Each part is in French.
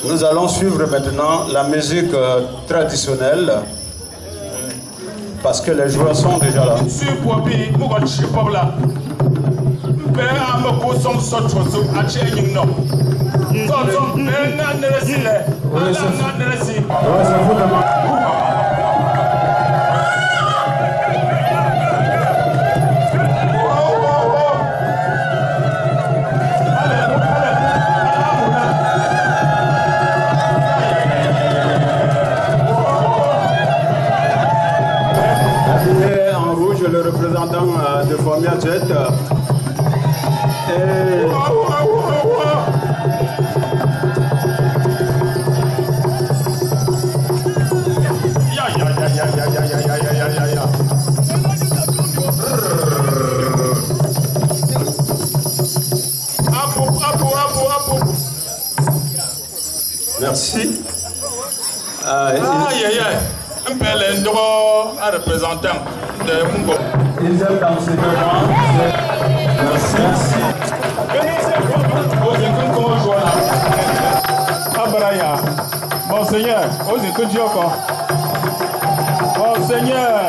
Nous allons suivre maintenant la musique traditionnelle parce que les joueurs sont déjà là. Le représentant de Formia Jet merci. Un représentant de Mungo. Ils aiment dans ces moments. Merci. Abraya. Monseigneur, Monseigneur,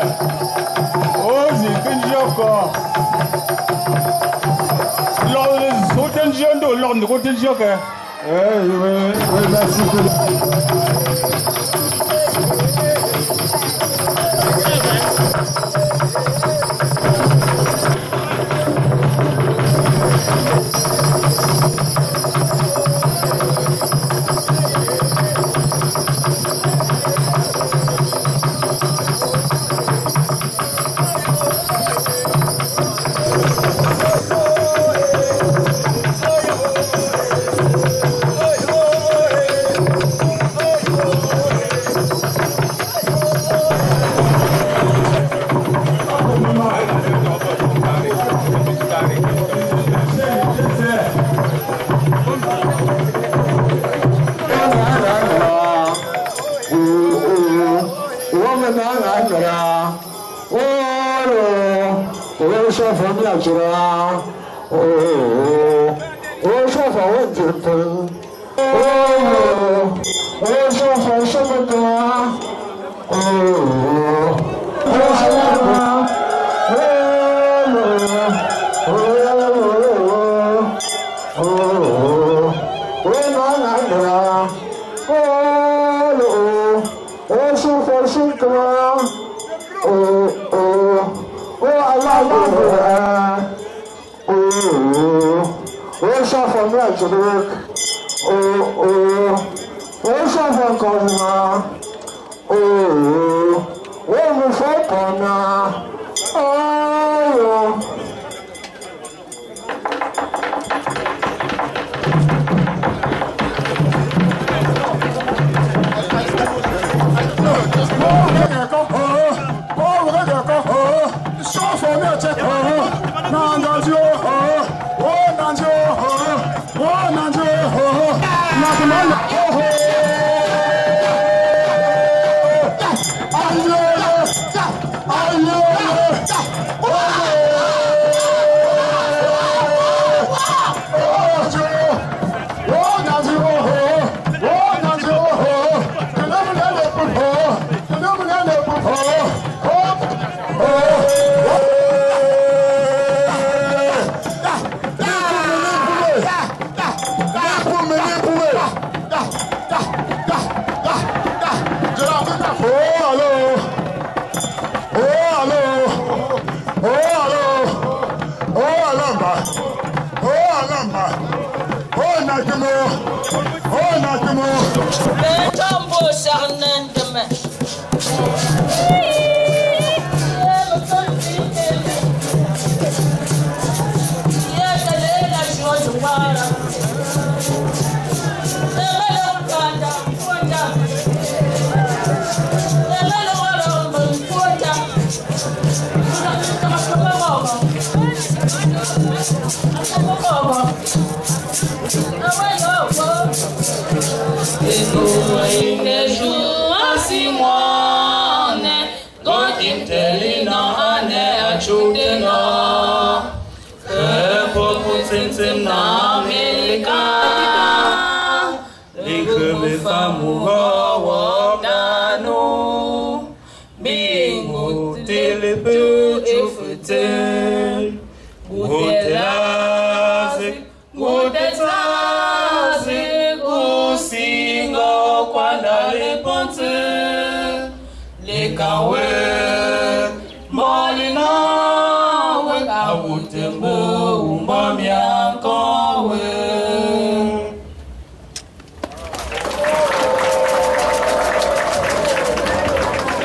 Oh,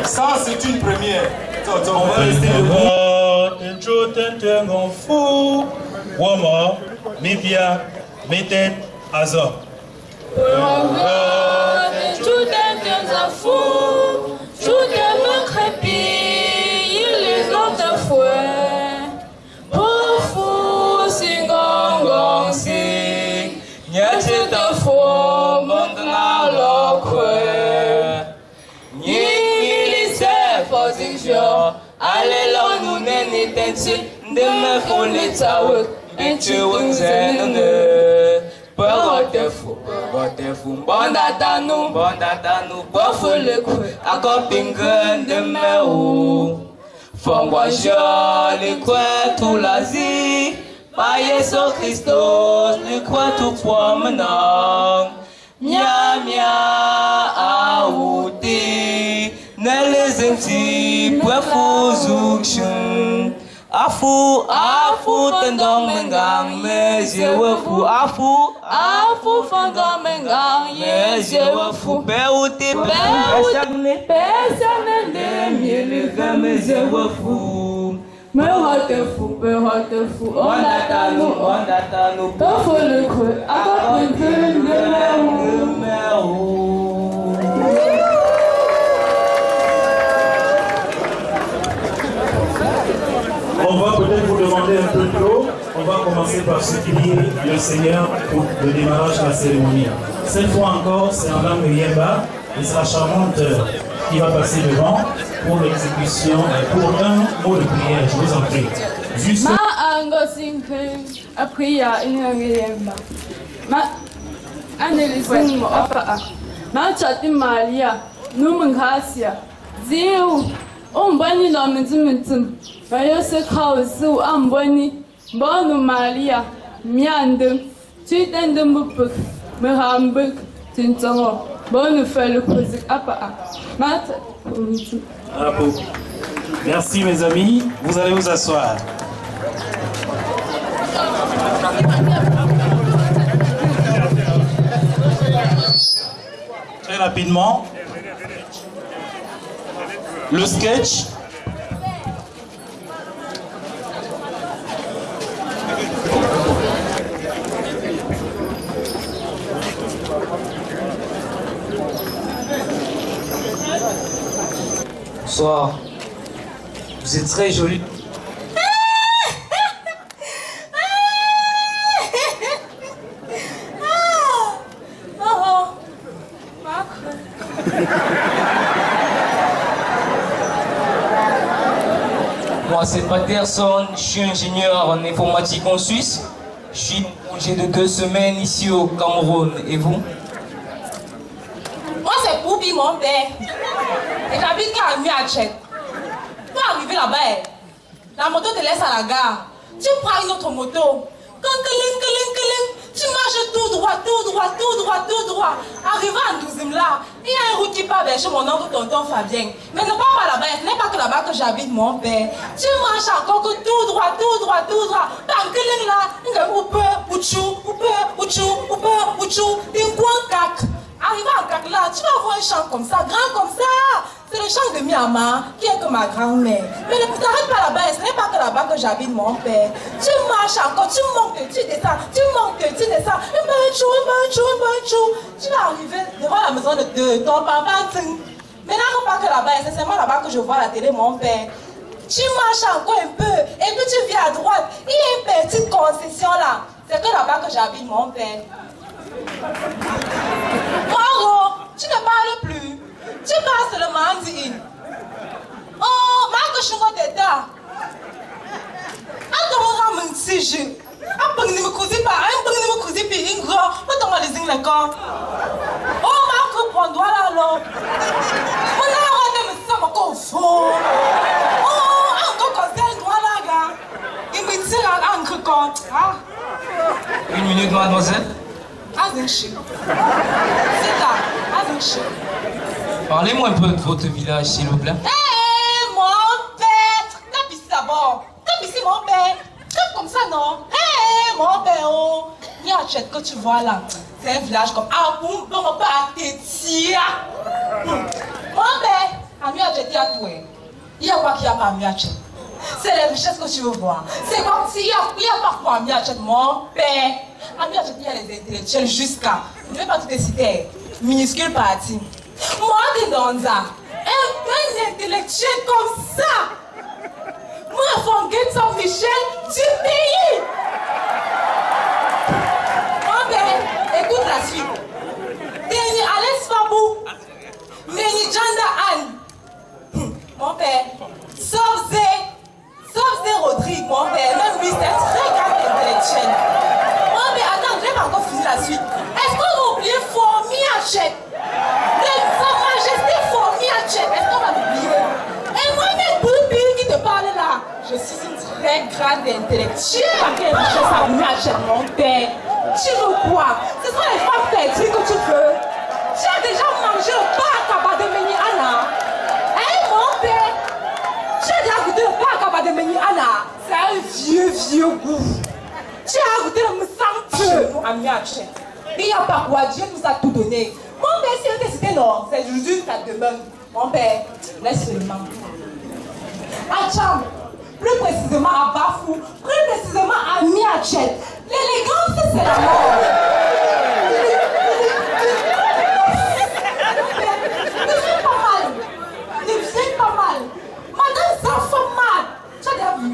Ça, c'est une première. On va rester debout. Wama, Mipia, Metet, Azor. Allez, nous n'en étions de me fouler les taoues, et tu vous en fou, bon datano, bon foule, à copingue de me ou. Font voyager les coins tout l'Asie, paye sur Christos, les coins tout quoi maintenant. Mia, aouti. Nelezem ti pwefuzukshun Afu tendong mengang mejewefu Afu fandong mengang mejewefu Peuti pesane de mieleve mejewefu Mehotefu Ondatanu Tofolukwe Akapintin de mehu On va peut-être vous demander un peu de l'eau. On va commencer par supplier le Seigneur pour le démarrage de la cérémonie. Cette fois encore, c'est en langue Yemba et c'est la charmanteur qui va passer devant pour l'exécution, pour un mot de prière. Je vous en prie. Juste. Ma angosinke apria Yemba. Ma anelisin opa. Ma chati Maria. Numunkasia. Ziu. Ombani la menzimentum. Mayose kausu amboni. Bonu Maria. Miandum. Tuitendum bupuk. Merambuk, Tintango, bonne feuille, Kozik Apa, Mat, Bravo. Merci mes amis, vous allez vous asseoir. Très rapidement, le sketch. Bonsoir. Vous êtes très jolie. Moi, c'est Patterson, je suis ingénieur en informatique en Suisse. Je suis en congé de 2 semaines ici au Cameroun. Et vous? Moi, c'est Poupi, mon père. Et j'habite qu'à Miachet. Pour arriver là-bas, la moto te laisse à la gare. Tu prends une autre moto. Tu marches tout droit, tout droit, tout droit, tout droit. Arrivé à 12e là, il y a une route qui part vers chez mon oncle tonton Fabien. Mais ne pas là-bas, ce n'est pas que là-bas que j'habite, mon père. Tu marches encore que tout droit, tout droit, tout droit. Tankeling là, il y a arrivé à Kak là, tu vas voir un champ comme ça, grand comme ça. C'est le champ de Myanmar qui est comme ma grand-mère. Mais ne t'arrête pas là-bas, ce n'est pas que là-bas que j'habite, mon père. Tu marches encore, tu montes, tu descends, tu montes, tu descends. Tu vas arriver devant la maison de ton papa. Mais là, pas que là-bas, c'est seulement là-bas que je vois la télé, mon père. Tu marches encore un peu, et puis tu viens à droite. Il y a une petite concession là. C'est que là-bas que j'habite, mon père. Moro, tu ne parles plus. Tu parles seulement en dit. Oh, Marc Chungo Teta. Attends, on va me dire. Après, ne me cousez pas. Après, ne me cousez pas. Il gros. Attends, les inglécois. Oh, Marc, prends-toi là, là. On a raté, mais ça m'a confort. Oh, encore quand c'est un droit là, gars. Il me dit là, encore quand. Ah. 1 minute, mademoiselle. Parlez-moi un peu de votre village, s'il vous plaît. Hé, mon père! Tape ici d'abord. Tape ici, mon père. Tape comme ça, non? Hé, mon père, oh! Miachet que tu vois là, c'est un village comme Aboum, bon, pas Tétia. Mon père, à Miachet, il y a tout. Il y a quoi qu'il y a pas à Miachet? C'est les richesses que tu veux voir. C'est comme s'il y a parfois à Miachet, mon père. À Miachet, il y a les intellectuels jusqu'à, je ne vais pas tout citer, minuscule partie. Moi, Denonza, un intellectuel comme ça. Moi, Fonguet Saint-Michel du pays. Mon père, écoute la suite. Téni Alex Fabou, Néni Janda Anne. Mon père, Sobzé Rodrigue, mon père, même lui, c'est un très grand intellectuel. Mon père, attends, je vais pas encore finir la suite. Est-ce qu'on va oublier Formi Hachette? Sa Majesté Formi Hachette, est-ce qu'on va l'oublier? Et moi-même, Boubi qui te parle là, je suis une très grande intellectuelle. Quelle richesse à Formi Hachette, mon père. Tu veux quoi? Ce sont les femmes perdues que tu veux. Tu as déjà mangé le pain à Kabademeni Anna. Hein, mon père? Tu as déjà goûté le pain à Kabademeni Anna. C'est un vieux goût. Tu as goûté le sang-feu, mon ami Hachette. Il n'y a pas quoi, Dieu nous a tout donné. Mon père, si on décidé non, c'est aujourd'hui ça demande. Mon père, laisse seulement. À Tcham, plus précisément à Bafou, plus précisément à Miachet. L'élégance, c'est la mort. Ne fais pas mal. Ne fais pas mal. Madame, ça fait mal. Tu as déjà vu?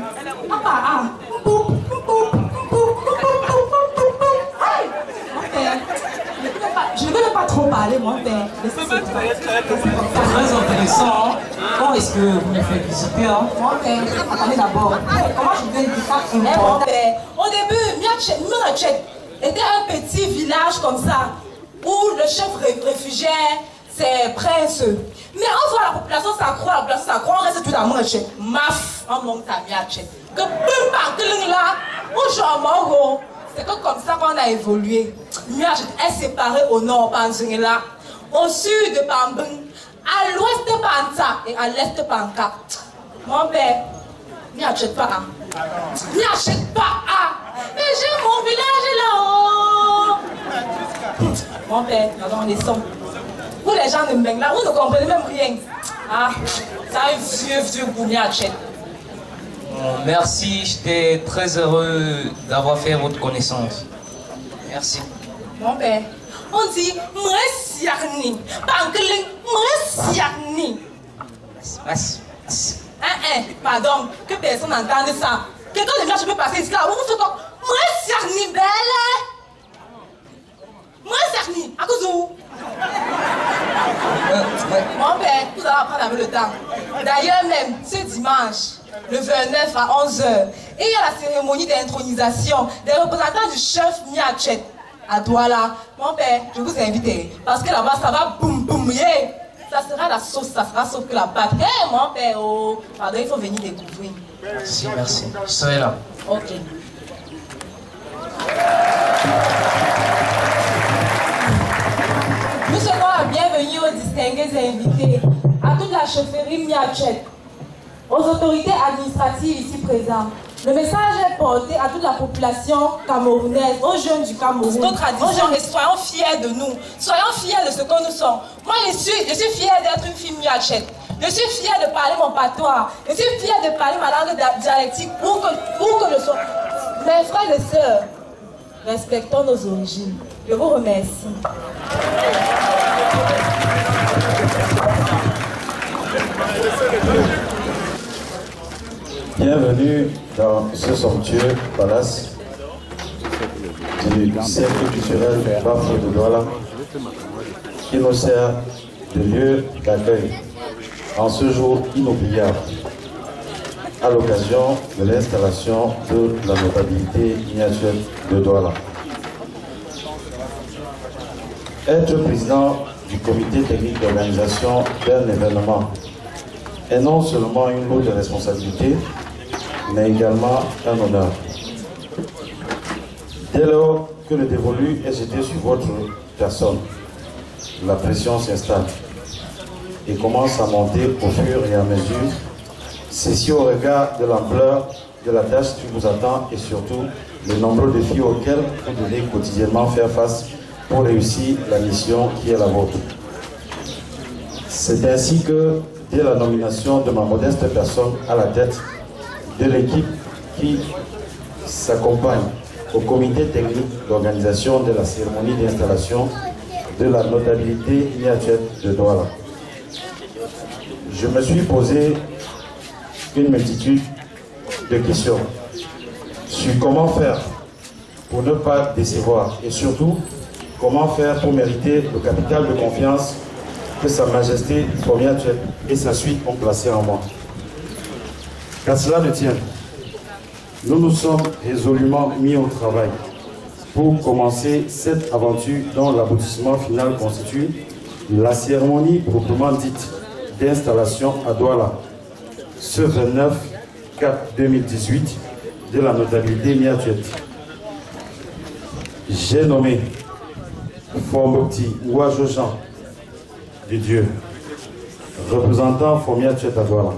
Je ne vais pas trop parler, mon père. Très intéressant. Quand est-ce que vous me faites visiter? Mon père, attendez d'abord. Comment je vais dire ça? Mon père, au début, Miachet était un petit village comme ça, où le chef réfugié ses princes. Mais on voit la population s'accroît, on reste tout à Miachet. Maf, on monte à Miachet. Que peu par là, où je m'en c'est comme ça qu'on a évolué. Miachet est séparé au nord par Nzingela, au sud par Mbung, à l'ouest par Nta et à l'est par Nka. Mon père, Miachet pas. Miachet pas. Mais j'ai mon village là-haut. Mon père, dans les sons. Vous les gens de Mbengla, vous ne comprenez même rien. Ah, ça a un vieux goût, Miachet. Merci, j'étais très heureux d'avoir fait votre connaissance. Merci. Mon père, on dit Mresiarni, Pankling, Mresiarni. Pardon, que personne n'entende ça. Quelqu'un de bien, je peux passer ici là. Vous faites comme Mresiarni, belle. Mresiarni, à cause où? Mon père, vous allez apprendre avec le temps. D'ailleurs, même ce dimanche, le 29 à 11h, et il y a la cérémonie d'intronisation des représentants du chef Miachet à Douala. Mon père, je vous invite, parce que là-bas, ça va boum boum, yeah. Ça sera la sauce, ça sera sauf que la pâte. Hé, mon père, oh, pardon, il faut venir découvrir. Merci, merci. Je serai là. Ok. Nous souhaitons la bienvenue aux distingués invités, à toute la chefferie Miachet, aux autorités administratives ici présentes. Le message est porté à toute la population camerounaise, aux jeunes du Cameroun. Notre tradition, et soyons fiers de nous. Soyons fiers de ce que nous sommes. Moi, je suis fière d'être une fille Miachet. Je suis fière de parler mon patois. Je suis fière de parler ma langue dialectique pour que je sois. Mes frères et sœurs, respectons nos origines. Je vous remercie. Bienvenue dans ce somptueux palace du cercle culturel Bafou de Douala qui nous sert de lieu d'accueil en ce jour inoubliable à l'occasion de l'installation de la notabilité Miachet de Douala. Être président du comité technique d'organisation d'un événement est non seulement une lourde responsabilité, mais également un honneur. Dès lors que le dévolu est jeté sur votre personne, la pression s'installe et commence à monter au fur et à mesure, ceci au regard de l'ampleur de la tâche qui vous attend et surtout les nombreux défis auxquels vous devez quotidiennement faire face pour réussir la mission qui est la vôtre. C'est ainsi que, dès la nomination de ma modeste personne à la tête de l'équipe qui s'accompagne au comité technique d'organisation de la cérémonie d'installation de la notabilité Miachet de Douala, je me suis posé une multitude de questions sur comment faire pour ne pas décevoir et surtout comment faire pour mériter le capital de confiance que Sa Majesté Miachet et sa suite ont placé en moi. Qu'à cela ne tienne, nous nous sommes résolument mis au travail pour commencer cette aventure dont l'aboutissement final constitue la cérémonie proprement dite d'installation à Douala, ce 29/4/2018 de la notabilité Miachet. J'ai nommé Fomboti Ouajo Jean de Dieu, représentant pour Miachet à Douala.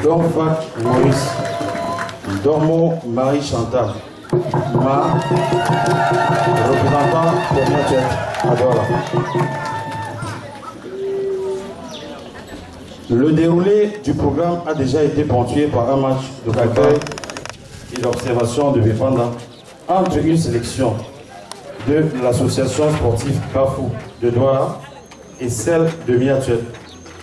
Dorfak Maurice, Dormo Marie Chantal, représentant pour Miachet à Douala. Le déroulé du programme a déjà été ponctué par un match de d'accueil et d'observation de Befanda entre une sélection de l'association sportive Bafou de Douala et celle de Miachet,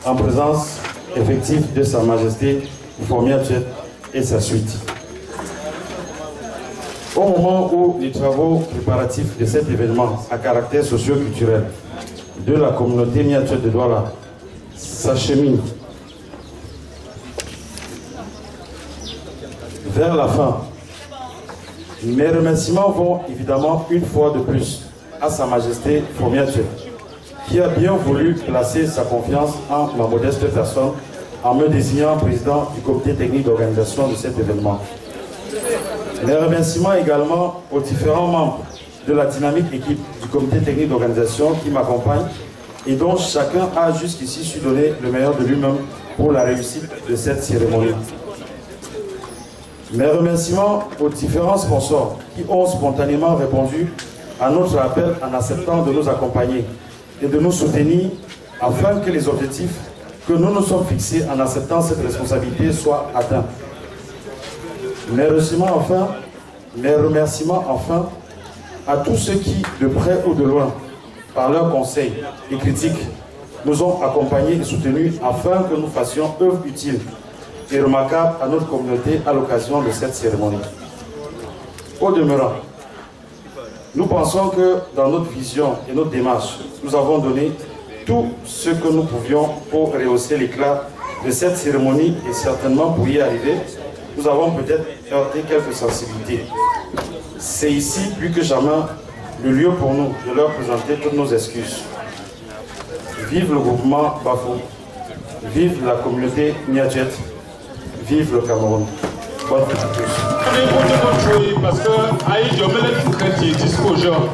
en présence effective de Sa Majesté Miachet et sa suite. Au moment où les travaux préparatifs de cet événement à caractère socio-culturel de la communauté Miachet de Douala s'acheminent vers la fin, mes remerciements vont évidemment une fois de plus à Sa Majesté Miachet, qui a bien voulu placer sa confiance en ma modeste personne en me désignant président du comité technique d'organisation de cet événement. Mes remerciements également aux différents membres de la dynamique équipe du comité technique d'organisation qui m'accompagnent et dont chacun a jusqu'ici su donner le meilleur de lui-même pour la réussite de cette cérémonie. Mes remerciements aux différents sponsors qui ont spontanément répondu à notre appel en acceptant de nous accompagner et de nous soutenir afin que les objectifs que nous nous sommes fixés en acceptant cette responsabilité soient atteints. Mes remerciements enfin à tous ceux qui, de près ou de loin, par leurs conseils et critiques, nous ont accompagnés et soutenus afin que nous fassions œuvre utile et remarquable à notre communauté à l'occasion de cette cérémonie. Au demeurant, nous pensons que dans notre vision et notre démarche, nous avons donné tout ce que nous pouvions pour rehausser l'éclat de cette cérémonie et certainement pour y arriver, nous avons peut-être heurté quelques sensibilités. C'est ici, plus que jamais, le lieu pour nous de leur présenter toutes nos excuses. Vive le groupement Bafou, vive la communauté Niadjet, vive le Cameroun. Bonne fête à tous. Parce que Aïe, je me lève très petit, discours genre.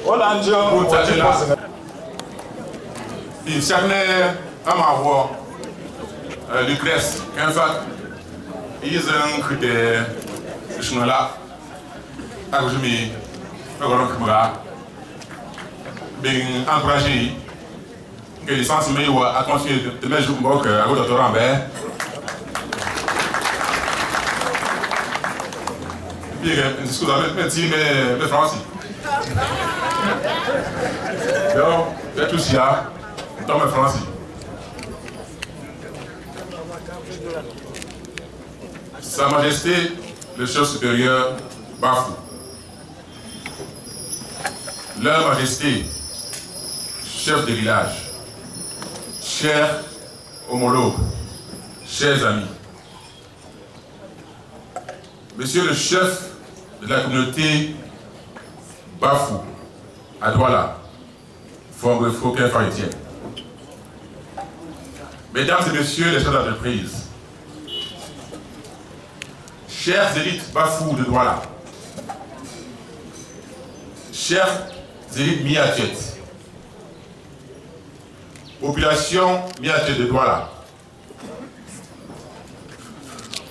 Voilà, il s'ernait à ma voix, Lucrèce, 15 ans, ils ont créé le chemin là, à que je m'y encouragé que les sens meilleurs à continuer de mettre le jour à votre doctorat. Scusate, mais Francis. Donc, c'est tout ça, dans mes Francis. Sa Majesté, le chef supérieur Bafou. Leur Majesté, chef de village, chers homologues, chers amis, Monsieur le chef de la communauté Bafou, à Douala, Fauquin-Faritienne, Mesdames et Messieurs les chefs d'entreprise, chères élites Bafou de Douala, chères élites Miadjet, population Miadjet de Douala,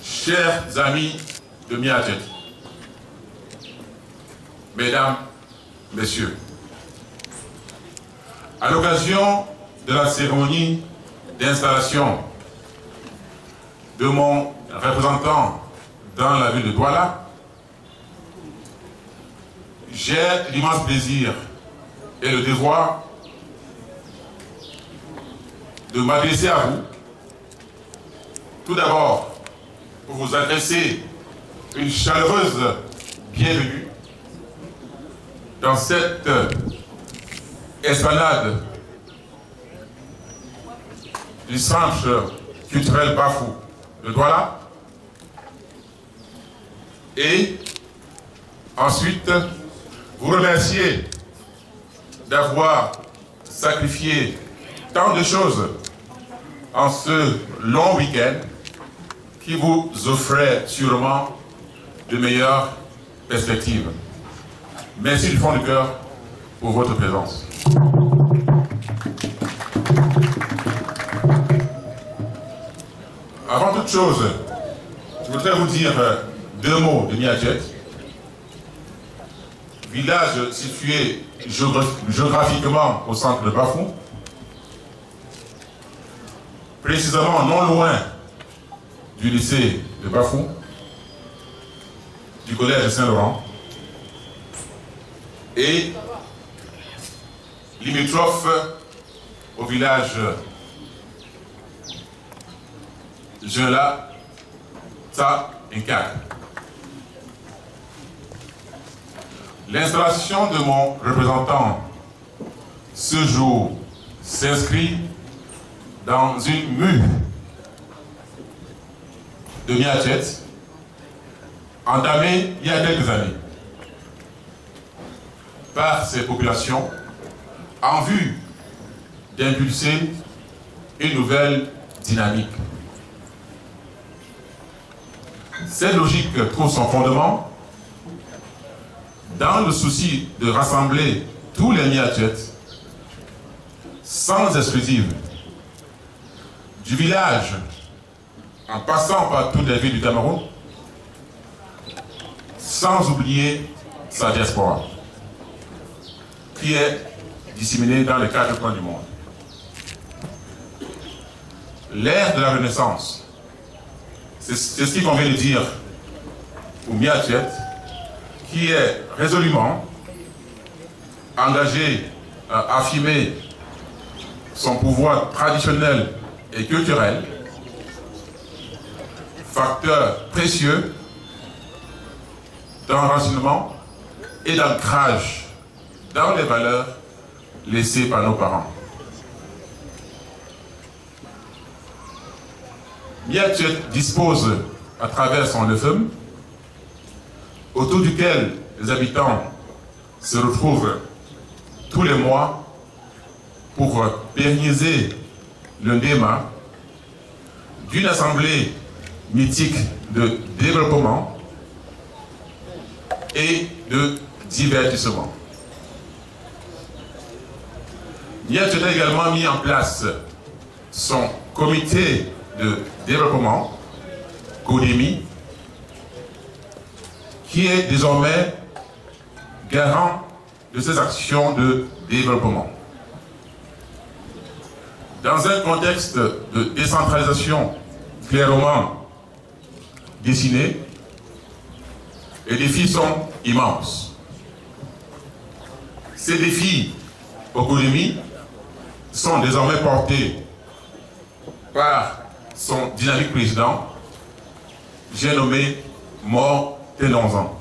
chers amis de Miadjet, Mesdames, Messieurs, à l'occasion de la cérémonie d'installation de mon représentant dans la ville de Douala, j'ai l'immense plaisir et le devoir de m'adresser à vous, tout d'abord pour vous adresser une chaleureuse bienvenue dans cette esplanade du centre culturel Bafou de Douala, et ensuite vous remercier d'avoir sacrifié tant de choses en ce long week-end qui vous offrait sûrement de meilleures perspectives. Merci du fond du cœur pour votre présence. Avant toute chose, je voudrais vous dire deux mots de Miadjet, village situé géographiquement au centre de Bafou, précisément non loin du lycée de Bafou, du collège de Saint-Laurent, et limitrophe au village Jeula Ta Nkak. L'installation de mon représentant ce jour s'inscrit dans une mue de Miadjet entamée il y a quelques années par ces populations en vue d'impulser une nouvelle dynamique. Cette logique trouve son fondement dans le souci de rassembler tous les Miatchets, sans exclusive, du village en passant par toutes les villes du Cameroun, sans oublier sa diaspora, qui est disséminée dans les quatre coins du monde. L'ère de la Renaissance, c'est ce qu'il convient de dire au Miatchet, qui est résolument engagé à affirmer son pouvoir traditionnel et culturel, facteur précieux d'enracinement et d'ancrage dans les valeurs laissées par nos parents. Miatchet dispose, à travers son EFEM, autour duquel les habitants se retrouvent tous les mois pour pérenniser le débat d'une assemblée mythique de développement et de divertissement. Miatchet a également mis en place son comité de développement, CODEMI, qui est désormais garant de ces actions de développement. Dans un contexte de décentralisation clairement dessiné, les défis sont immenses. Ces défis au CODEMI sont désormais portés par son dynamique président, j'ai nommé Mor Tenonzan,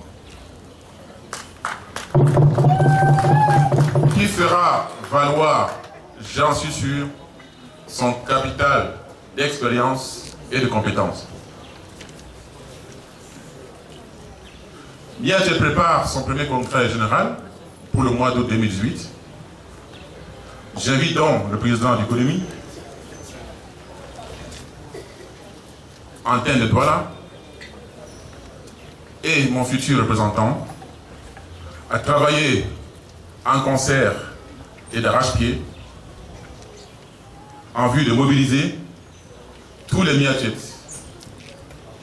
qui fera valoir, j'en suis sûr, son capital d'expérience et de compétences. Miatchet prépare son premier congrès général pour le mois d'août 2018. J'invite donc le président du CODEMI, Antenne de Douala, et mon futur représentant à travailler en concert et d'arrache-pied en vue de mobiliser tous les Miatchets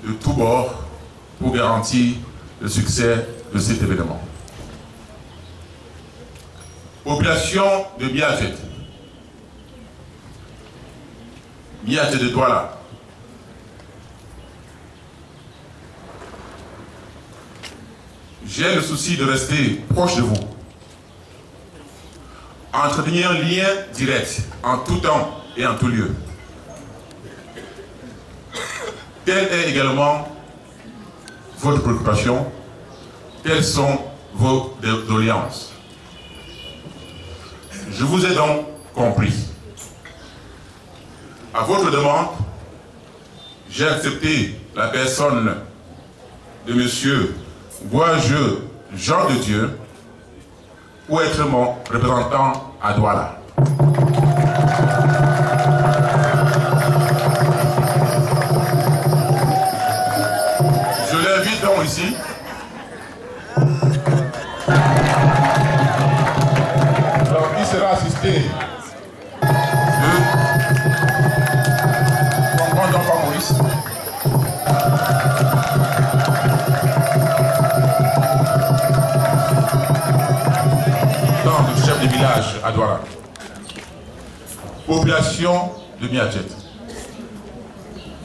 de tous bords pour garantir le succès de cet événement. Population de Miatchet, Miatchet de Douala, j'ai le souci de rester proche de vous, entretenir un lien direct en tout temps et en tout lieu. Telle est également votre préoccupation, telles sont vos doléances. Je vous ai donc compris. À votre demande, j'ai accepté la personne de monsieur Boisjeu Jean de Dieu pour être mon représentant à Douala. Je l'invite donc ici donc il sera assisté de son grand enfant Maurice, le chef de village à Douala. Population de Miatchet,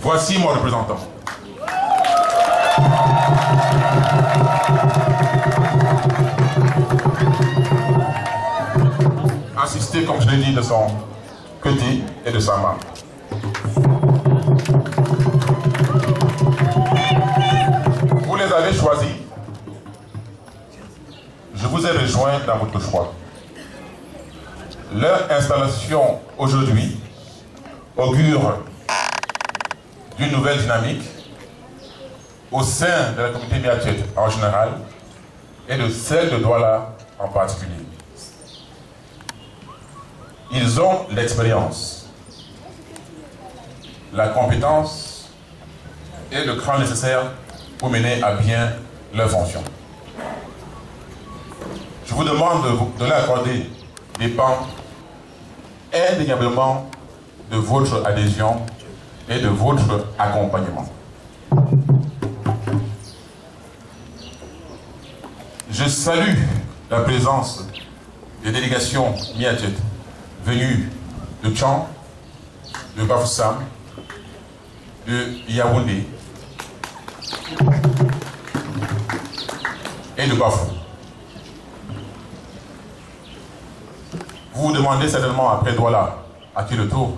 voici mon représentant. Assisté, comme je l'ai dit, de son petit et de sa main. Vous les avez choisis. Je vous ai rejoint dans votre choix. Leur installation aujourd'hui augure d'une nouvelle dynamique au sein de la communauté Miatchet en général et de celle de Douala en particulier. Ils ont l'expérience, la compétence et le cran nécessaire pour mener à bien leurs fonctions. Je vous demande de leur accorder dépend indéniablement de votre adhésion et de votre accompagnement. Je salue la présence des délégations Miatet venues de Tchang, de Bafoussam, de Yaoundé et de Bafou. Vous vous demandez certainement après Douala à qui le tour.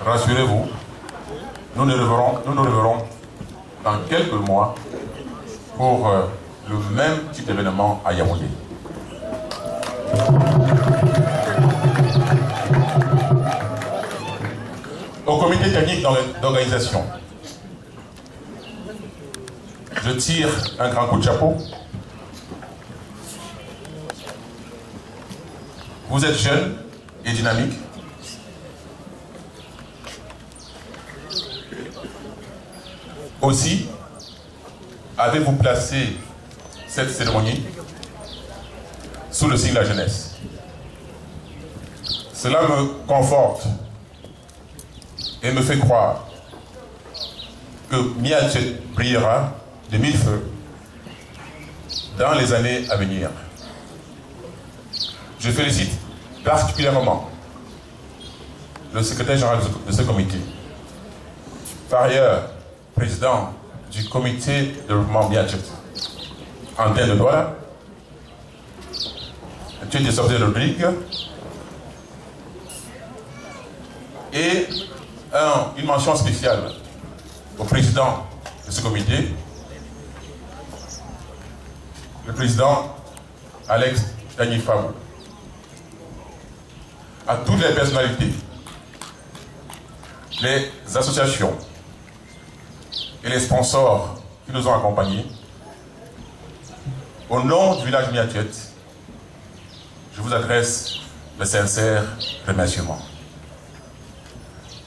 Rassurez-vous, nous nous reverrons dans quelques mois pour le même type d'événement à Yaoundé. Au comité technique d'organisation, je tire un grand coup de chapeau. Vous êtes jeune et dynamique. Aussi, avez-vous placé cette cérémonie sous le signe de la jeunesse. Cela me conforte et me fait croire que Miatet brillera de mille feux dans les années à venir. Je félicite particulièrement le secrétaire général de ce comité, par ailleurs président du comité de développement Miatet, Antenne de Douala, M. Sorté Rodrigue, et une mention spéciale au président de ce comité, le président Alex Dany-Fabou, à toutes les personnalités, les associations et les sponsors qui nous ont accompagnés. Au nom du village Miatet, je vous adresse de sincères remerciements.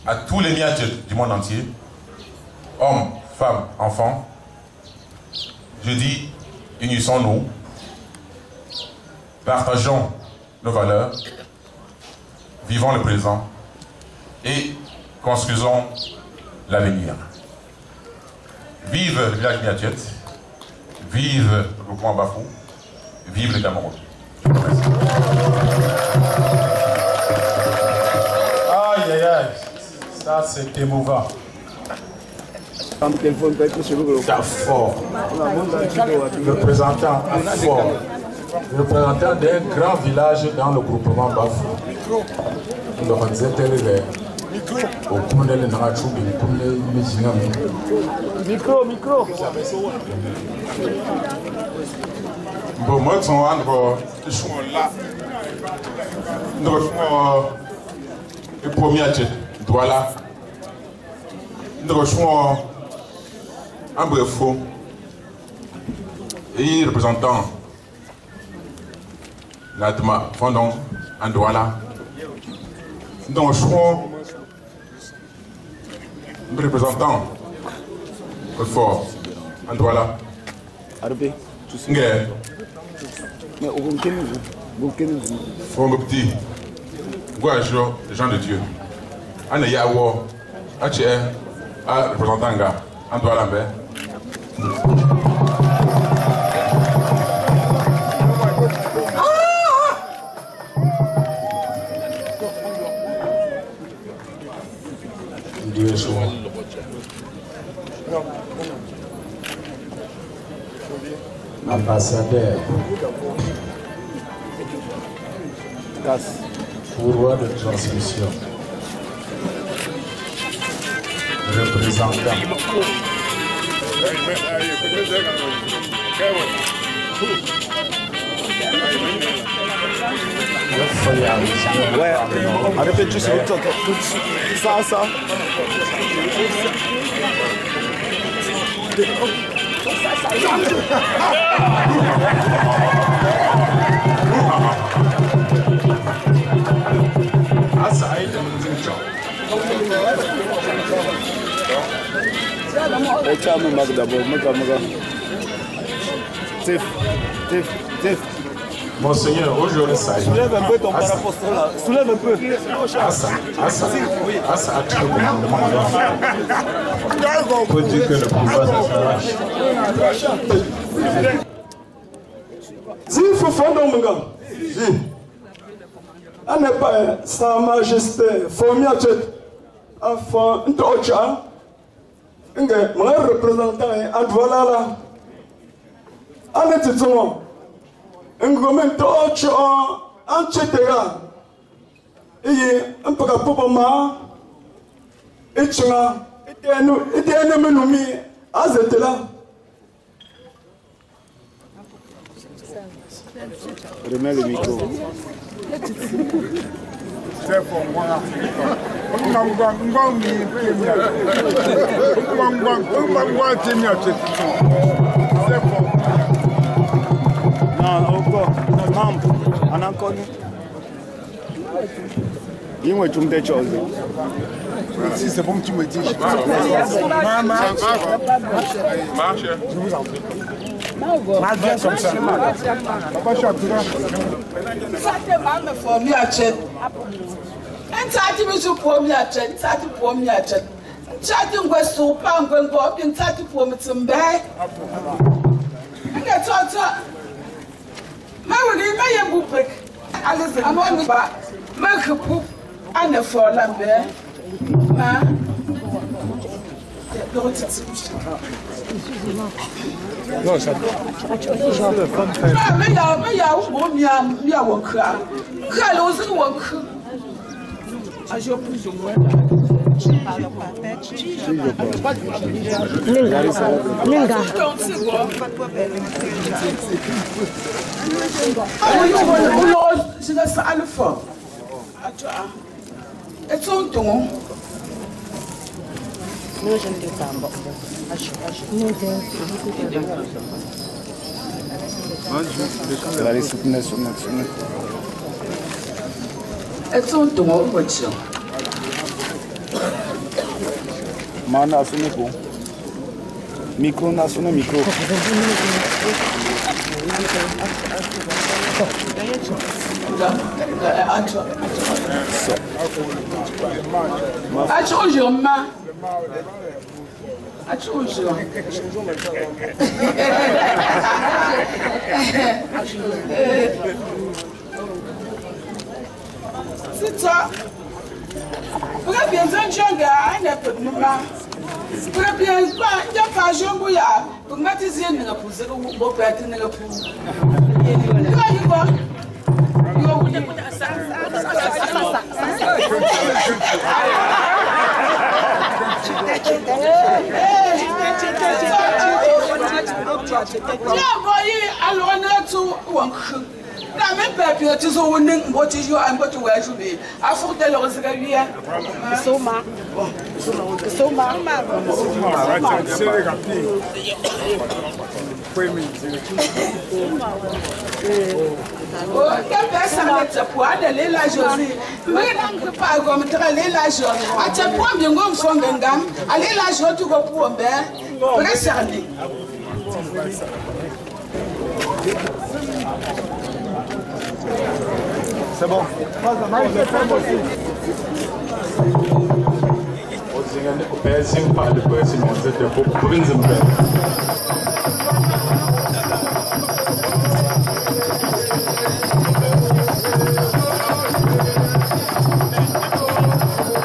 À tous les Miatet du monde entier, hommes, femmes, enfants, je dis, unissons-nous, partageons nos valeurs, vivons le présent et construisons l'avenir. Vive le village Miatet, vive le groupement Bafou, vive le Cameroun. Je vous remercie. Aïe aïe aïe, ça c'est émouvant. Fort. Représentant fort. Représentant d'un grand village dans le groupement Bafou. Micro, micro. Bon, moi, je suis là. Le premier Douala. Je suis un bref et représentant l'ADMA, fondant en Douala. Donc, je suis représentant le fort en Douala. Faut me petit, Gouajo, Jean de Dieu. Anna Yawo, HR, représentant Nga, en Douala. Ambassadeur, pourvoi de transmission, représentant, ouais, répète juste ça. Monseigneur, aujourd'hui, ça y est. Soulève un peu ton parapostole là. Soulève un peu. Assa, pour dire que le pouvoir s'arrache. Zifu Fondomunga. Anepa, Sa Majesté, Fomiachet, Enfant Ntocha, mon représentant est Advalala. Anetituma, Ngomen Tocha, Anchetera, et un peu à Popama, et Chuna, et un menumi, Azetela. Remets le micro. Non, encore. Non, on a encore. Dis-moi, tu me dis chose. Si c'est bon, tu me dis. Marche. Je vous en prie. Malgré comme ça. Papa Chakura. Ça te m'a me formé à Tchèque. Un tati me suis promis à Tchèque, tati promis à Tchèque. Tchèque me suis pas un bon bob, un tati promis à me bailler. Et toi, ma oui, ma y'a bouffé. Allez, à moi, pas. Ma coupe, à ne faire la baie. Ma. Non, ça. Mais il y a un bon mia worker. Quel ose worker? Ah, j'ai plus ou moins. Linga. Je laisse ça à le fond. Et ton ton. Non, je ne dis pas. Allez, soutenez. Et ton ton, voiture. Mana, sonne bon. Micro, sonne micro. C'est ça. Vous avez bien un jeune gars, il a peu de mouvement. Vous avez bien un jeune bouillard. Vous m'avez dit que vous avez un beau père, vous avez un na me pepe ti so wonin mboti jo an mboti wa ju be afu de lo se ga wiya Soma que peça meta poada le la josi me na pa go mtra le la jo a te po mi ngom fonga ngam ale la jo tu go po mbe preserne. C'est bon.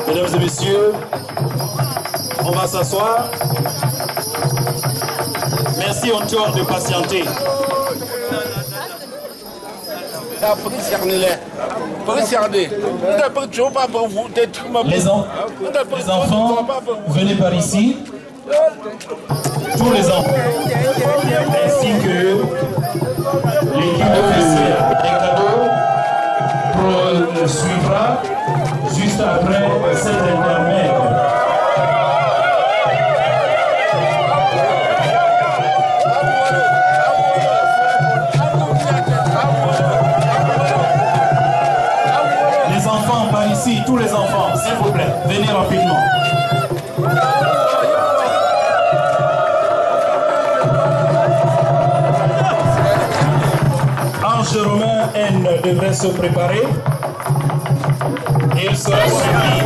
Mesdames et messieurs, on va s'asseoir. Merci encore de patienter. Les enfants, venez par ici. Tous les enfants. Ainsi que l'équipe officielle. Les cadeaux suivra juste après cet intermède. Ici, tous les enfants, s'il vous plaît, venez rapidement. N devrait se préparer. Il sera suivi.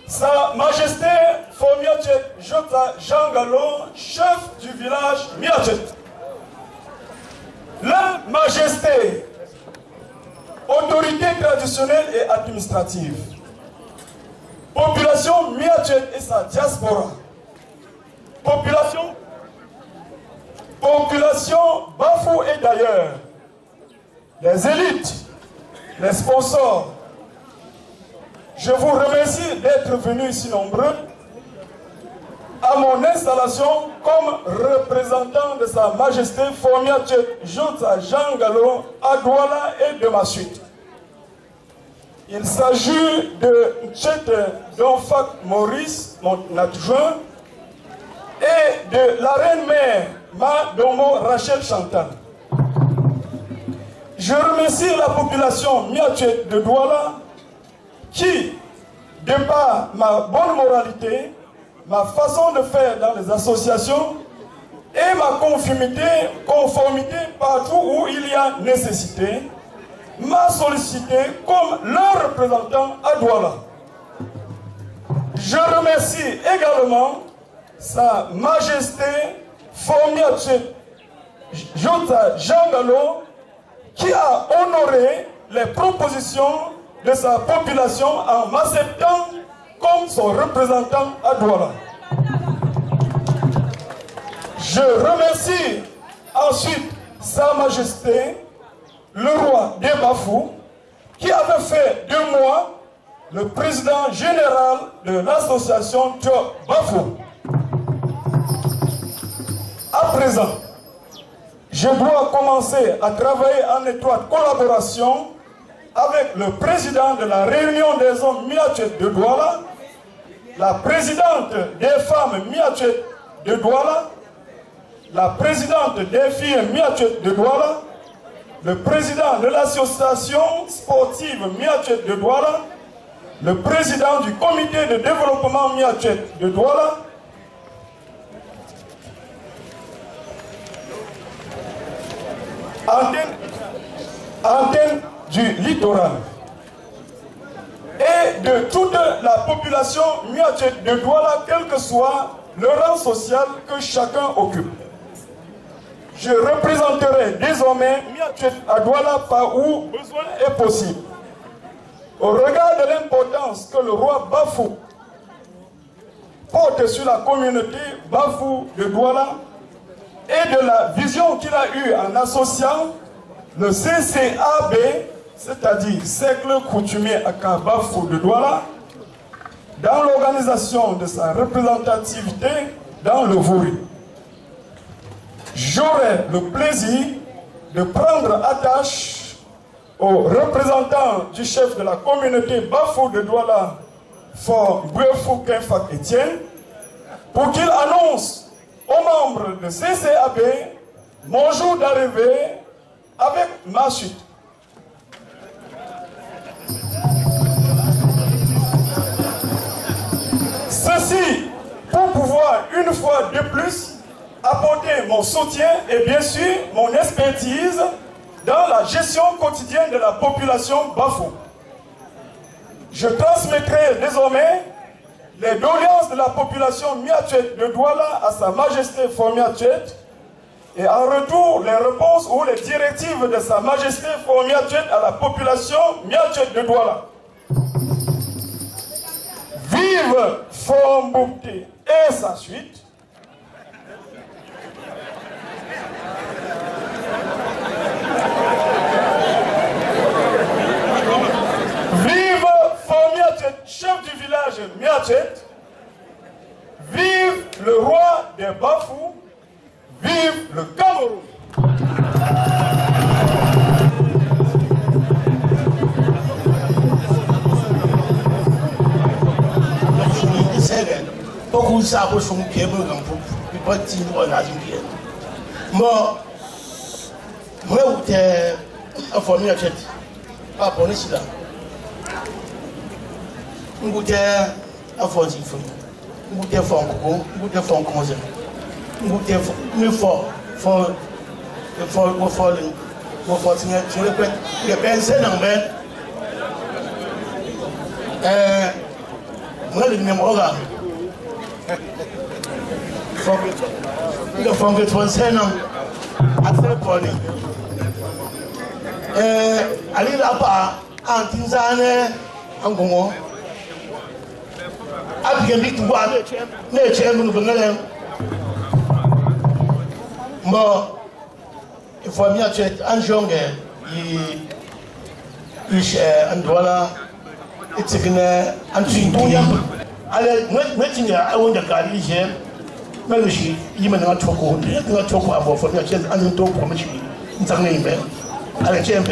Sa Majesté Fomiachet Jota Jean Gallo, chef du village Miachet. La Majesté, autorité traditionnelle et administrative. Population Miachet et sa diaspora. Population Bafou et d'ailleurs. Les élites, les sponsors. Je vous remercie d'être venus si nombreux à mon installation comme représentant de Sa Majesté Fomiachet Jota Jean Gallo à Douala et de ma suite. Il s'agit de Tchète Donfak Maurice, mon adjoint, et de la reine-mère Ma Domo Rachel Chantal. Je remercie la population Miachet de Douala qui, de par ma bonne moralité, ma façon de faire dans les associations et ma conformité partout où il y a nécessité, m'a sollicité comme leur représentant à Douala. Je remercie également Sa Majesté Formiatchet Jota Jean Gallo qui a honoré les propositions de sa population en m'acceptant comme son représentant à Douala. Je remercie ensuite Sa Majesté le roi des Bafou qui avait fait de moi le président général de l'association Tio Bafou. À présent, je dois commencer à travailler en étroite collaboration avec le président de la réunion des hommes Miatchet de Douala, la présidente des femmes Miatchet de Douala, la présidente des filles Miatchet de Douala, le président de l'association sportive Miatchet de Douala, le président du comité de développement Miatchet de Douala, antenne du littoral et de toute la population Miatchet de Douala, quel que soit le rang social que chacun occupe. Je représenterai désormais Miatchet à Douala par où besoin est possible. Au regard de l'importance que le roi Bafou porte sur la communauté Bafou de Douala et de la vision qu'il a eue en associant le CCAB, c'est-à-dire Cercle coutumier Aka Bafou de Douala, dans l'organisation de sa représentativité dans le Vouri. J'aurai le plaisir de prendre attache aux représentants du chef de la communauté Bafou de Douala, Fort Bouefou Kenfak Etienne, pour qu'il annonce aux membres de CCAB mon jour d'arrivée avec ma chute. Ceci pour pouvoir une fois de plus apporter mon soutien et bien sûr mon expertise dans la gestion quotidienne de la population Bafou. Je transmettrai désormais les doléances de la population Miatchet de Douala à Sa Majesté Formiatchet et en retour les réponses ou les directives de Sa Majesté Formiatchet à la population Miatchet de Douala. Vive Formboukti et sa suite. Vive Formiatchet, chef du village Miatchet. Vive le roi des Bafou. Vive le Cameroun. Beaucoup savent son pied pour petit ou la pied. Moi, où t'es informé à cette pas pour les cela. Où t'es informé, où t'es fort, où t'es fort comme ça. Où t'es mieux fort, fort, tu répètes, les personnes en main. Moi, le numéro là. Le fond de 35 ans à faire poli. Allez là-bas, en Tinzane, en Congo. Après, il y a des gens qui ont moi, il faut mieux être en jonge. Il est en Douala, et c'est un truc. Allez, moi, je vais vous dire mais je il m'a dit trop à vous faire une chaise en tout pour me dire nous avons une belle allez tiens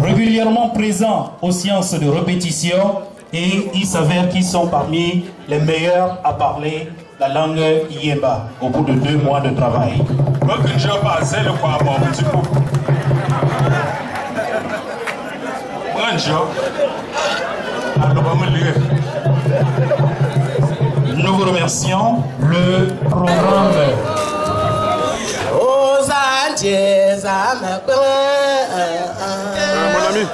régulièrement présents aux séances de répétition et il s'avère qu'ils sont parmi les meilleurs à parler la langue Yemba au bout de 2 mois de travail. village. Nous vous remercions. Le programme. Mon ami.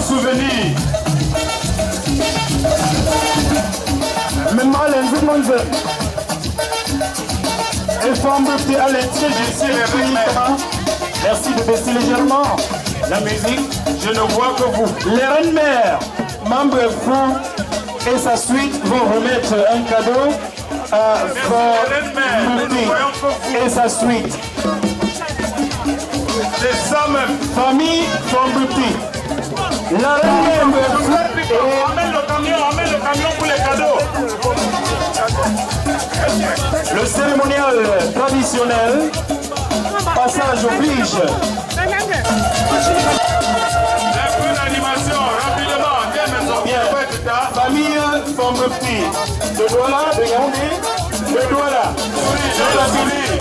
Souvenir. Maintenant, les gens et forme de à l'entrée merci de baisser légèrement la musique. Je ne vois que vous. Les reines-mères, membres fous et sa suite vont remettre un cadeau à Fort et sa suite. Les hommes, famille, Fort-Bouti. La reine Emmène le camion pour les cadeaux. Le cérémonial traditionnel, passage oblige. L'animation, rapidement, bien. Famille Fort-Bouti, de Douala, de Yaoundé, de Douala, de la Guinée.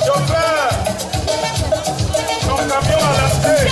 Chauffeur, ton camion à l'entrée.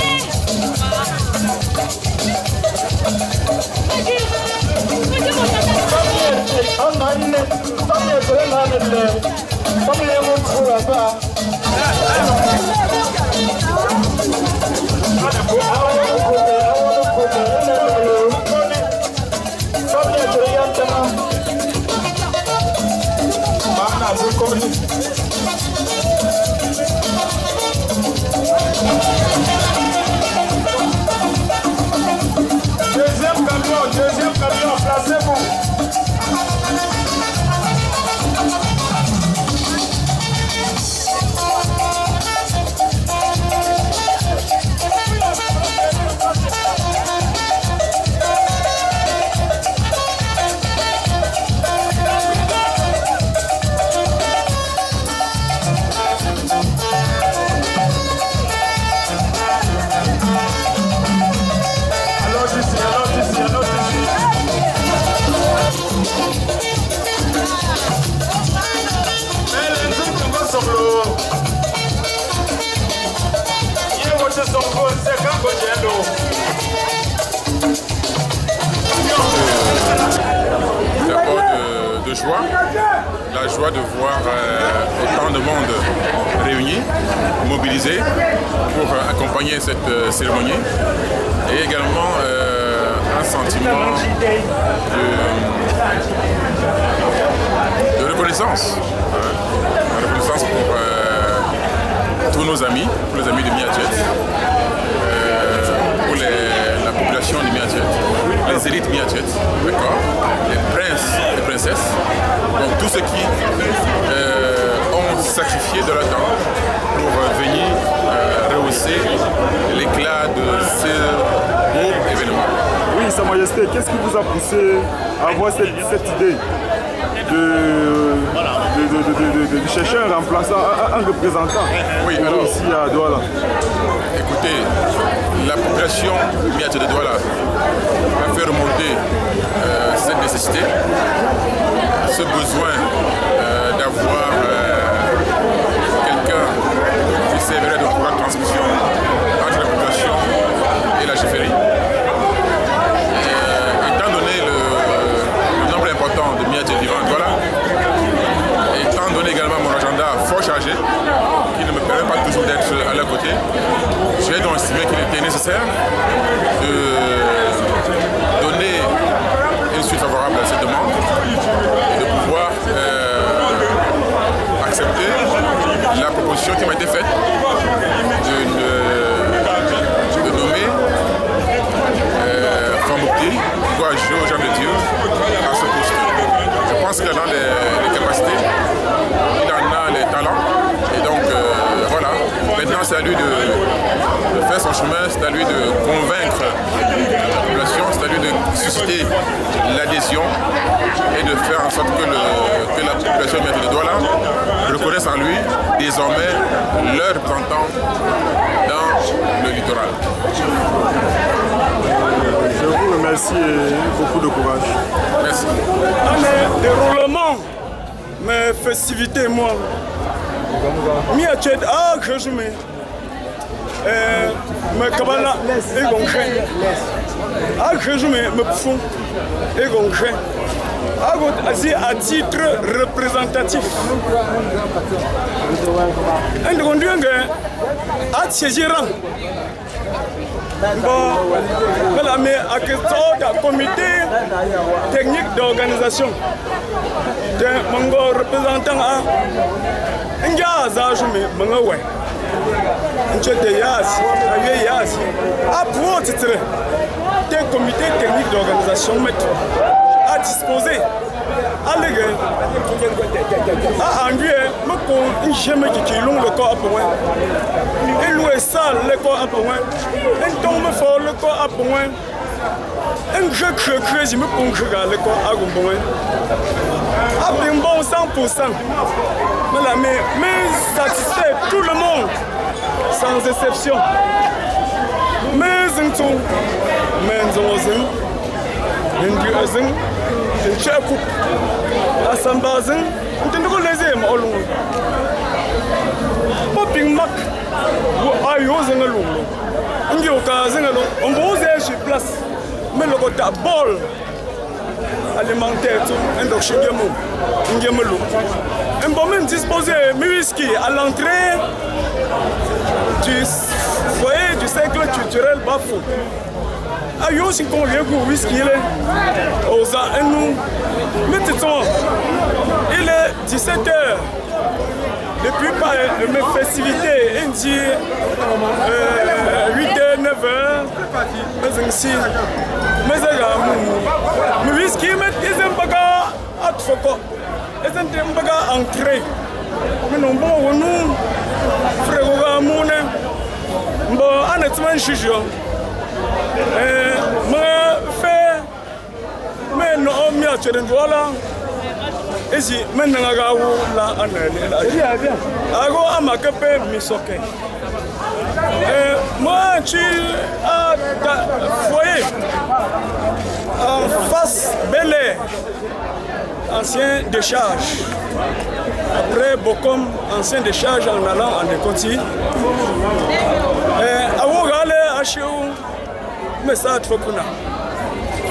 Deuxième camion, placez-vous. De joie, la joie de voir autant de monde réuni, mobilisé pour accompagner cette cérémonie et également un sentiment de reconnaissance, reconnaissance pour tous nos amis, pour les amis de Miatjet, pour la population de Miatjet, les élites Miatjet, d'accord, les princes et princesses, donc tous ceux qui ont sacrifié de leur temps pour venir rehausser l'éclat de ce beau événement. Oui, Sa Majesté, qu'est-ce qui vous a poussé à avoir cette idée de chercher un remplaçant, un représentant ici à Douala? Écoutez, la population Miatjet de Douala a fait remonter cette nécessité, ce besoin d'avoir quelqu'un qui servirait de pouvoir de transmission entre la population et la chefferie. Étant donné le nombre important de Miatjet vivant à Douala, étant donné également mon agenda fort chargé, qui ne me permet pas toujours d'être à leur côté, j'ai donc estimé qu'il était nécessaire de donner une suite favorable à cette demande et de pouvoir accepter la proposition proposition qui m'a été faite de nommer Famouki pour agir aux gens de Dieu à ce poste. Je pense qu'il en a les capacités, il en a les talents. Et donc voilà, maintenant c'est à lui de faire son chemin, c'est à lui de convaincre la population, c'est à lui de susciter l'adhésion et de faire en sorte que la population mette le doigt là reconnaisse en lui désormais leur représentant dans le littoral. Je vous remercie et beaucoup de courage. Merci. Année déroulement, mes festivités, moi. Miachet, que je mets. Me kabala et gonché. Que je mets, me fond et gonché. À titre représentatif. Un de conduire à Tchégiran. Bon, mais à quel comité technique d'organisation de mon représentant à Ngaza, Mangawe. À pour titre des comités techniques d'organisation à disposer à l'égal à enduire me jamais qui long le corps à point et louer ça le corps à point et tombe fort le corps à point un jeu que je me ponche le corps à point à bien bon 100%. Mais satisfait tout le monde sans exception. Mais un tout, mais un Tchakou, à Sambazin, on ne connaît pas au long. Popping Mac, ou Ayos en a long. On dit au cas on vous est sur place, mais le côté bol alimentaire, un dossier de mots, un gamelou. Un bon même disposé whisky à l'entrée du foyer du cercle culturel Bafou. Ayo si qu'on vient pour whisky il est aux nous mettons il est 17h depuis pas de mes festivités indi 8h 9h mais ainsi mais mais whisky met ils aiment pas à foko ils aiment pas entrer mais non bon nous frère gamone bon honnêtement chijo mais non, mais tu es voilà. Et si maintenant la moi, tu as foyer en face Bel Air, ancien décharge. Après Bokom, ancien décharge en allant en Déconti. Mais ça, tu fais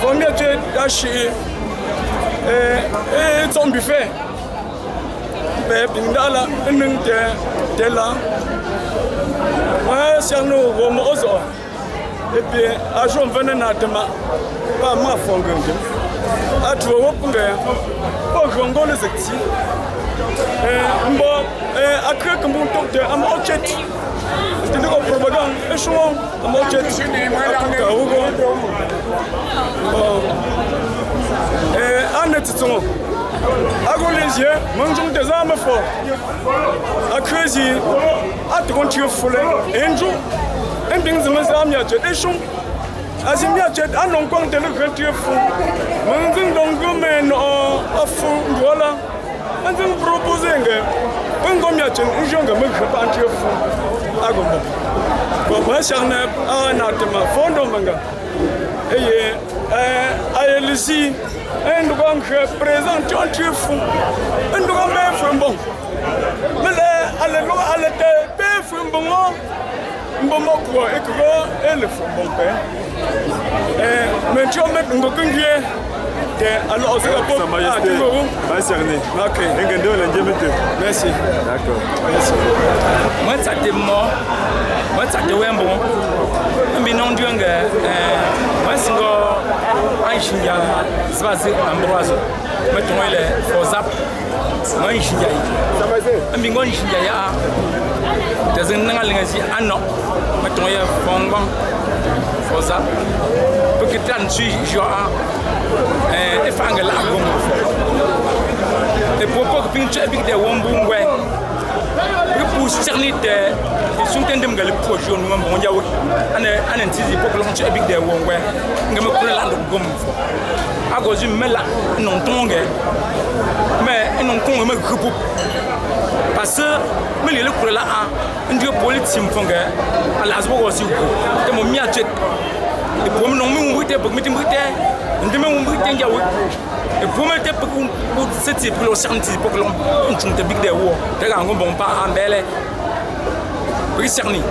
combien tu as acheté ton buffet? Mais Pindala, un de là. C'est nous, et puis, à jour venant à demain, pas ma fongue. À toi, pour Jongo les actifs. À créer comme un tour de Amochet. C'est une propagande, échouant, Amochet. En étant, à Golésien, mangeons des armes fortes. À Crézy, à Trontier Foulé, un jour, un bien de mes amis à Tchédéchon. Azimiachet, à non compte de le fou. Mangeons donc men à fond, voilà. On nous propose un gomiachet, un jeune me pas un fou. À Gombo. Pour moi, c'est un atema, fondement. Et à Elsie, un grand présent, un fou. Un grand mère bon. Mais à l'été, bon. Mbomo kwa ekro ele fombe mais tu mets ngoku ngie de alors c'est la Sa Majesté va cerner. OK Ngende la njemete. Merci. D'accord. Merci. Moi ça te moi ça te wembo mbi non duanga moi singo Anchinya, Svazi Ambroise, maintenant il est Fozap, Anchinya. Amingon Chinya, des Nangalingasi, Anno, maintenant il est Fongbang, Fozap, pour que tu suis Joa et Fangel Agom. Les propos que tu as dit de Wombungwe. Pour cerner des soutiens de Mgali pour jouer nous avons dit un antizi pour que l'on tue avec des wongwe nous me connaît là le gomme à cause du mela non tongue mais non con me coupe parce que me le couler là un dieu politique me fongue à la zwo aussi de mon miache et pour me non me wite pour me timbrite de me wite njawe et pour me te pour cette pour le cerner pour que l'on tue de big des wo de ga ngom bon pas en belle pour cerner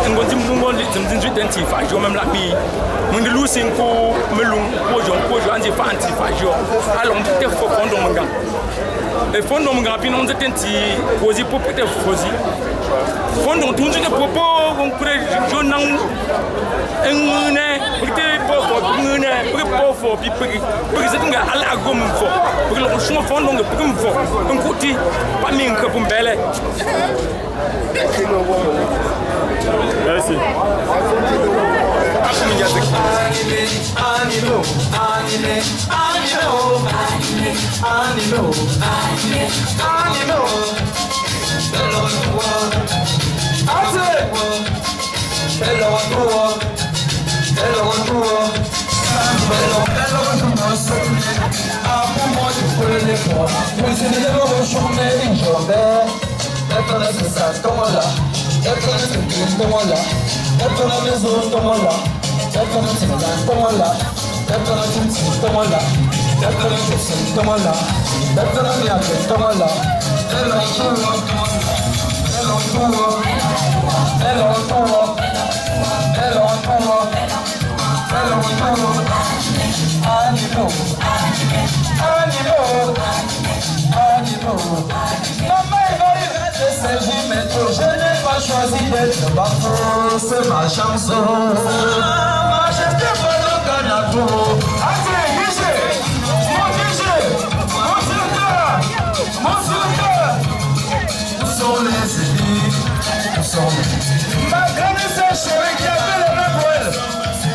ngondi mbumondi tsimdinju identify jo même la bi mundi lusin ko melung ko jo anje fa antifa jo alors te fo fondo manga e fondo manga pi non tenti kozi pour peut fozi fondo tunju de popo on kure jo nan engune peut popo ngune pour fo pi pour c'est nga ala gom fo pour le chou fondo nga pour fo on kuti pa min ko bumbele. Merci. Je n'ai pas choisi d'être bafou, c'est ma chanson. Ma chanson pour le Canada. Allez, mon où sont les élites? Où sont les... Ma grande sœur chérie qui a fait le même pour elle.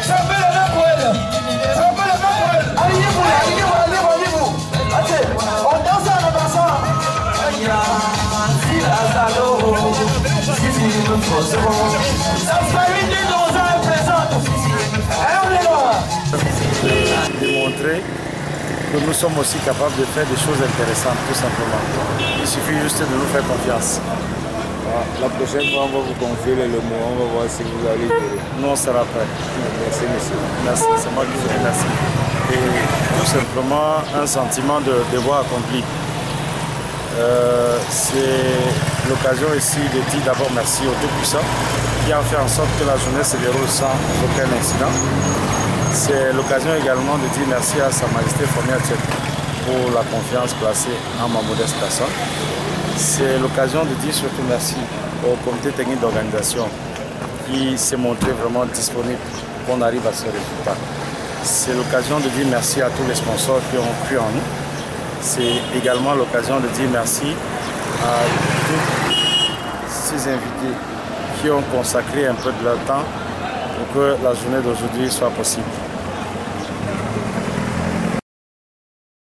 Ça fait le même pour elle. Ça fait le même pour elle. Allez-vous. Allez, on danse en avançant. Démontrer que nous sommes aussi capables de faire des choses intéressantes, tout simplement. Il suffit juste de nous faire confiance. La prochaine fois, on va vous confier le mot, on va voir si vous allez gérer. Nous, on sera prêts. Merci, monsieur. Merci, c'est moi qui vous remercie. Et tout simplement, un sentiment de devoir accompli. C'est l'occasion ici de dire d'abord merci au Tout-Puissant qui a fait en sorte que la journée se déroule sans aucun incident. C'est l'occasion également de dire merci à Sa Majesté Fournier Tchèque pour la confiance placée en ma modeste personne. C'est l'occasion de dire surtout merci au comité technique d'organisation qui s'est montré vraiment disponible pour qu'on arrive à ce résultat. C'est l'occasion de dire merci à tous les sponsors qui ont cru en nous. C'est également l'occasion de dire merci à tous ces invités qui ont consacré un peu de leur temps pour que la journée d'aujourd'hui soit possible.